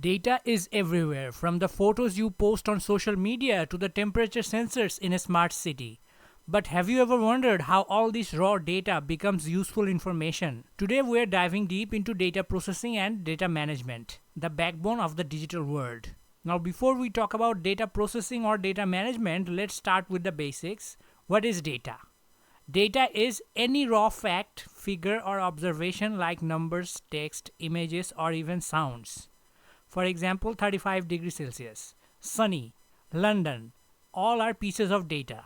Data is everywhere, from the photos you post on social media to the temperature sensors in a smart city. But have you ever wondered how all this raw data becomes useful information? Today we are diving deep into data processing and data management, the backbone of the digital world. Now, before we talk about data processing or data management, let's start with the basics. What is data? Data is any raw fact, figure, or observation like numbers, text, images, or even sounds. For example, 35 degrees Celsius, sunny, London, all are pieces of data.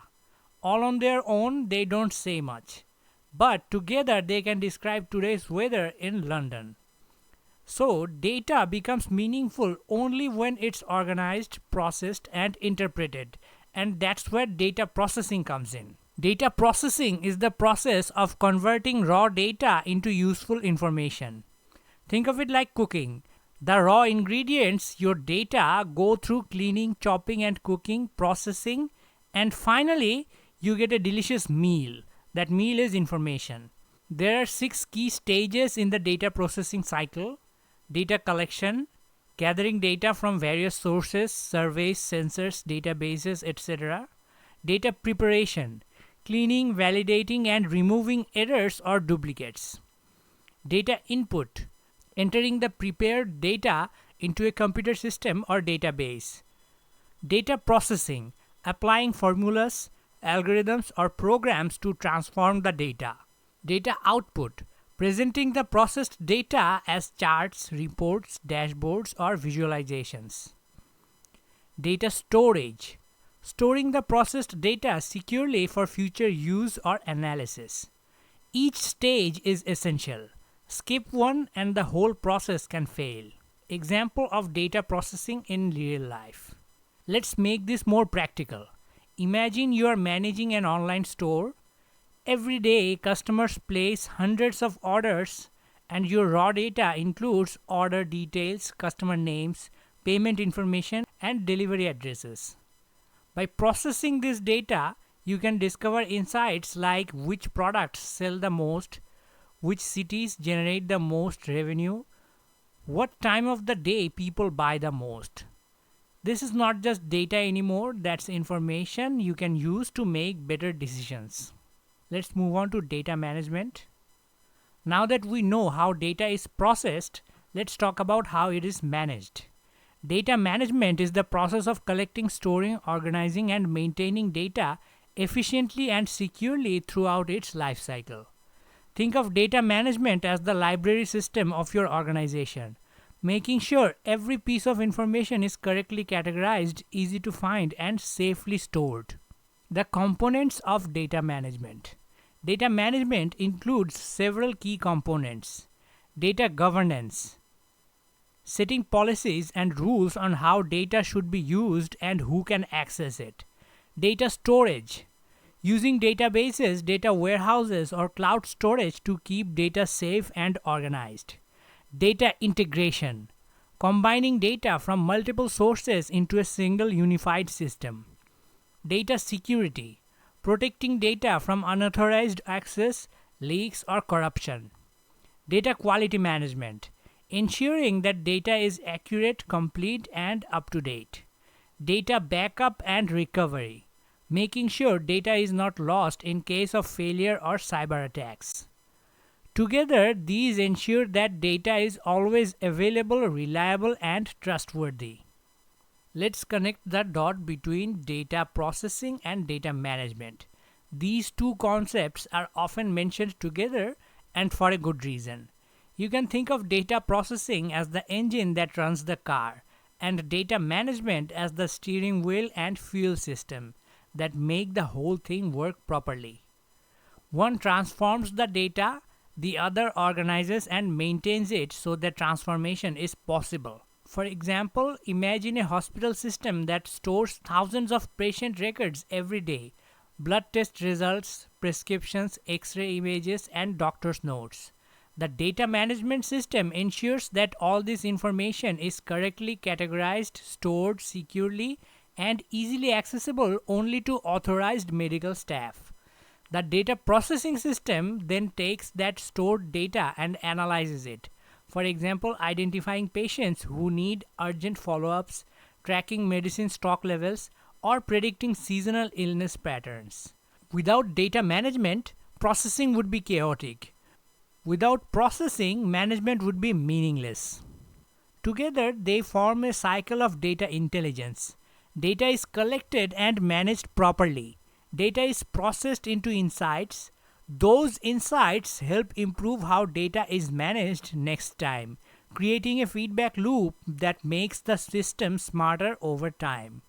All on their own, they don't say much. But together, they can describe today's weather in London. So, data becomes meaningful only when it's organized, processed, and interpreted. And that's where data processing comes in. Data processing is the process of converting raw data into useful information. Think of it like cooking. The raw ingredients, your data, go through cleaning, chopping, and cooking, processing, and finally, you get a delicious meal. That meal is information. There are 6 key stages in the data processing cycle: data collection, gathering data from various sources, surveys, sensors, databases, etc. Data preparation, cleaning, validating, and removing errors or duplicates. Data input, entering the prepared data into a computer system or database. Data processing, applying formulas, algorithms, or programs to transform the data. Data output, presenting the processed data as charts, reports, dashboards, or visualizations. Data storage, storing the processed data securely for future use or analysis. Each stage is essential. Skip one and the whole process can fail. Example of data processing in real life. Let's make this more practical. Imagine you are managing an online store. Every day, customers place hundreds of orders, and your raw data includes order details, customer names, payment information, and delivery addresses. By processing this data, you can discover insights like which products sell the most, which cities generate the most revenue, what time of the day people buy the most. This is not just data anymore, that's information you can use to make better decisions. Let's move on to data management. Now that we know how data is processed, let's talk about how it is managed. Data management is the process of collecting, storing, organizing, and maintaining data efficiently and securely throughout its life cycle. Think of data management as the library system of your organization, making sure every piece of information is correctly categorized, easy to find, and safely stored. The components of data management. Data management includes several key components. Data governance, setting policies and rules on how data should be used and who can access it. Data storage, using databases, data warehouses, or cloud storage to keep data safe and organized. Data integration, combining data from multiple sources into a single unified system. Data security, protecting data from unauthorized access, leaks, or corruption. Data quality management, ensuring that data is accurate, complete, and up to date. Data backup and recovery, making sure data is not lost in case of failure or cyber attacks. Together, these ensure that data is always available, reliable, and trustworthy. Let's connect the dot between data processing and data management. These two concepts are often mentioned together, and for a good reason. You can think of data processing as the engine that runs the car, and data management as the steering wheel and fuel system that make the whole thing work properly. One transforms the data, the other organizes and maintains it so that transformation is possible. For example, imagine a hospital system that stores thousands of patient records every day: blood test results, prescriptions, x-ray images, and doctor's notes. The data management system ensures that all this information is correctly categorized, stored securely, and easily accessible only to authorized medical staff. The data processing system then takes that stored data and analyzes it. For example, identifying patients who need urgent follow-ups, tracking medicine stock levels, or predicting seasonal illness patterns. Without data management, processing would be chaotic. Without processing, management would be meaningless. Together, they form a cycle of data intelligence. Data is collected and managed properly. Data is processed into insights. Those insights help improve how data is managed next time, creating a feedback loop that makes the system smarter over time.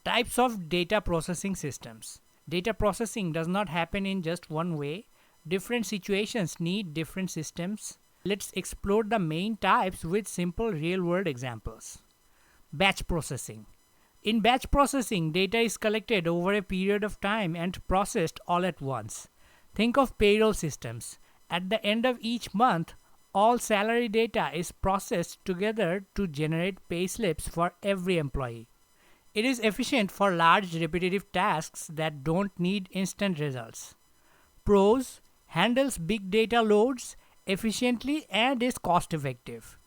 Types of data processing systems. Data processing does not happen in just one way. Different situations need different systems. Let's explore the main types with simple real-world examples. Batch processing. In batch processing, data is collected over a period of time and processed all at once. Think of payroll systems. At the end of each month, all salary data is processed together to generate pay slips for every employee. It is efficient for large repetitive tasks that don't need instant results. Pros: handles big data loads efficiently and is cost effective.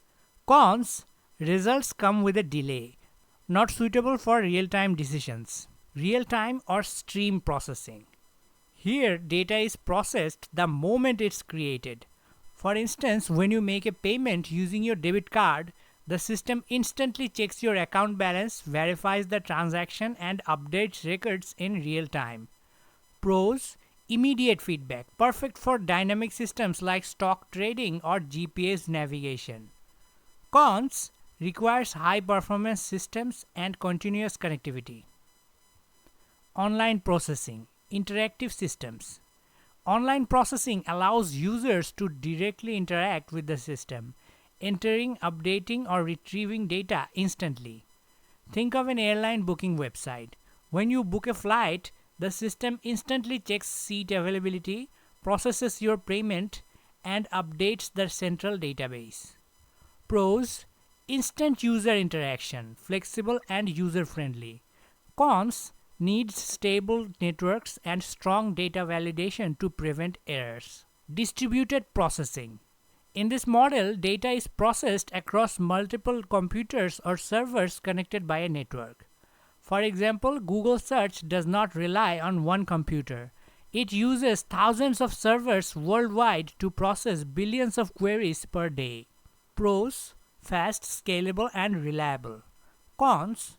Cons: results come with a delay, not suitable for real-time decisions. Real-time or stream processing. Here, data is processed the moment it's created. For instance, when you make a payment using your debit card, the system instantly checks your account balance, verifies the transaction, and updates records in real time. Pros: immediate feedback, perfect for dynamic systems like stock trading or GPS navigation. Cons: requires high performance systems and continuous connectivity. Online processing. Interactive systems. Online processing allows users to directly interact with the system, entering, updating, or retrieving data instantly. Think of an airline booking website. When you book a flight, the system instantly checks seat availability, processes your payment, and updates the central database. Pros: instant user interaction, flexible and user-friendly. Cons: needs stable networks and strong data validation to prevent errors. Distributed processing. In this model, data is processed across multiple computers or servers connected by a network. For example, Google Search does not rely on one computer. It uses thousands of servers worldwide to process billions of queries per day. Pros: fast, scalable, and reliable. Cons: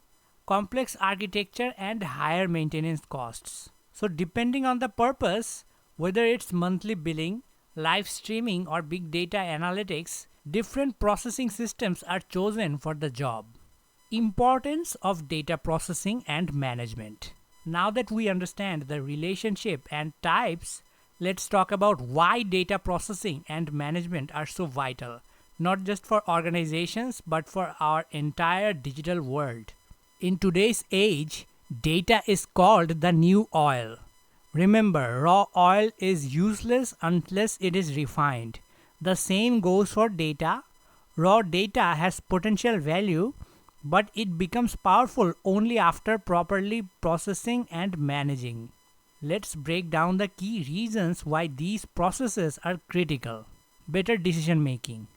complex architecture and higher maintenance costs. So depending on the purpose, whether it's monthly billing, live streaming, or big data analytics, different processing systems are chosen for the job. Importance of data processing and management. Now that we understand the relationship and types, let's talk about why data processing and management are so vital, not just for organizations but for our entire digital world. In today's age, data is called the new oil. Remember, raw oil is useless unless it is refined. The same goes for data. Raw data has potential value, but it becomes powerful only after properly processing and managing. Let's break down the key reasons why these processes are critical. Better decision making.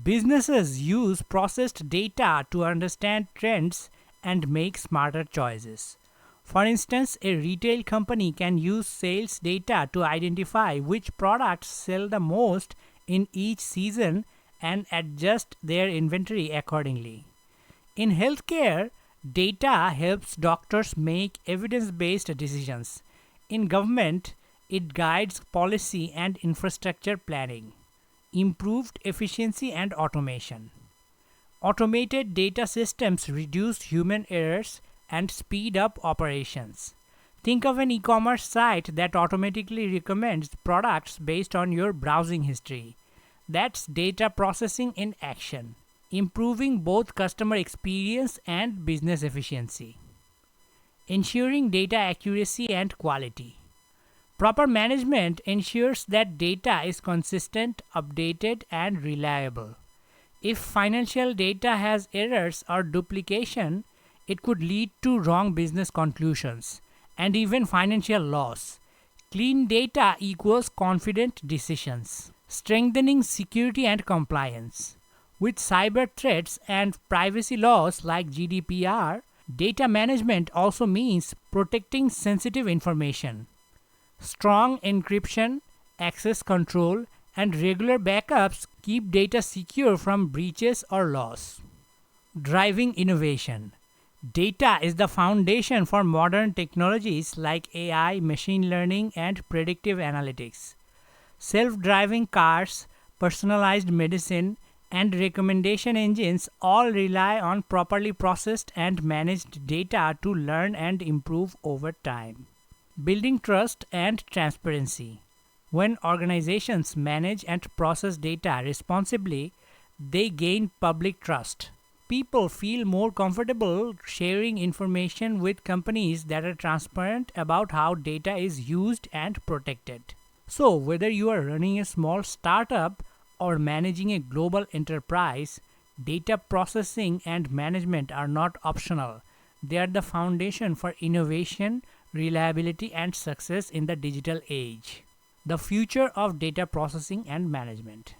Businesses use processed data to understand trends and make smarter choices. For instance, a retail company can use sales data to identify which products sell the most in each season and adjust their inventory accordingly. In healthcare, data helps doctors make evidence-based decisions. In government, it guides policy and infrastructure planning. Improved efficiency and automation. Automated data systems reduce human errors and speed up operations. Think of an e-commerce site that automatically recommends products based on your browsing history. That's data processing in action, improving both customer experience and business efficiency. Ensuring data accuracy and quality. Proper management ensures that data is consistent, updated, and reliable. If financial data has errors or duplication, it could lead to wrong business conclusions and even financial loss. Clean data equals confident decisions. Strengthening security and compliance. With cyber threats and privacy laws like GDPR, data management also means protecting sensitive information. Strong encryption, access control, and regular backups keep data secure from breaches or loss. Driving innovation. Data is the foundation for modern technologies like AI, machine learning, and predictive analytics. Self-driving cars, personalized medicine, and recommendation engines all rely on properly processed and managed data to learn and improve over time. Building trust and transparency. When organizations manage and process data responsibly, they gain public trust. People feel more comfortable sharing information with companies that are transparent about how data is used and protected. So, whether you are running a small startup or managing a global enterprise, data processing and management are not optional. They are the foundation for innovation, reliability, and success in the digital age. The future of data processing and management.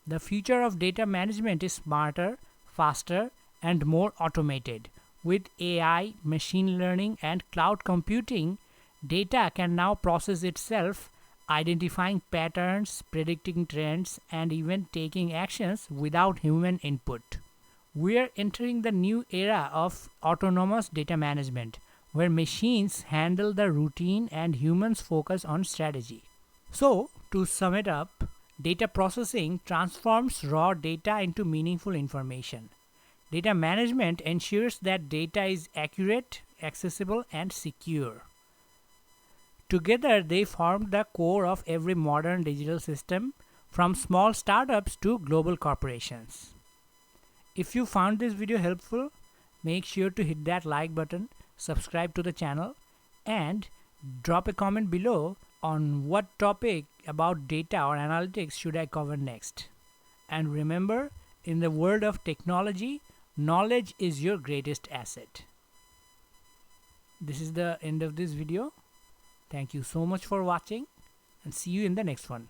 The future of data management is smarter, faster, and more automated. With AI, machine learning, and cloud computing, data can now process itself, identifying patterns, predicting trends, and even taking actions without human input. We are entering the new era of autonomous data management, where machines handle the routine and humans focus on strategy. So, to sum it up, data processing transforms raw data into meaningful information. Data management ensures that data is accurate, accessible, and secure. Together, they form the core of every modern digital system, from small startups to global corporations. If you found this video helpful, make sure to hit that like button, subscribe to the channel, and drop a comment below on what topic about data or analytics should I cover next. And remember, in the world of technology, knowledge is your greatest asset. This is the end of this video. Thank you so much for watching, and see you in the next one.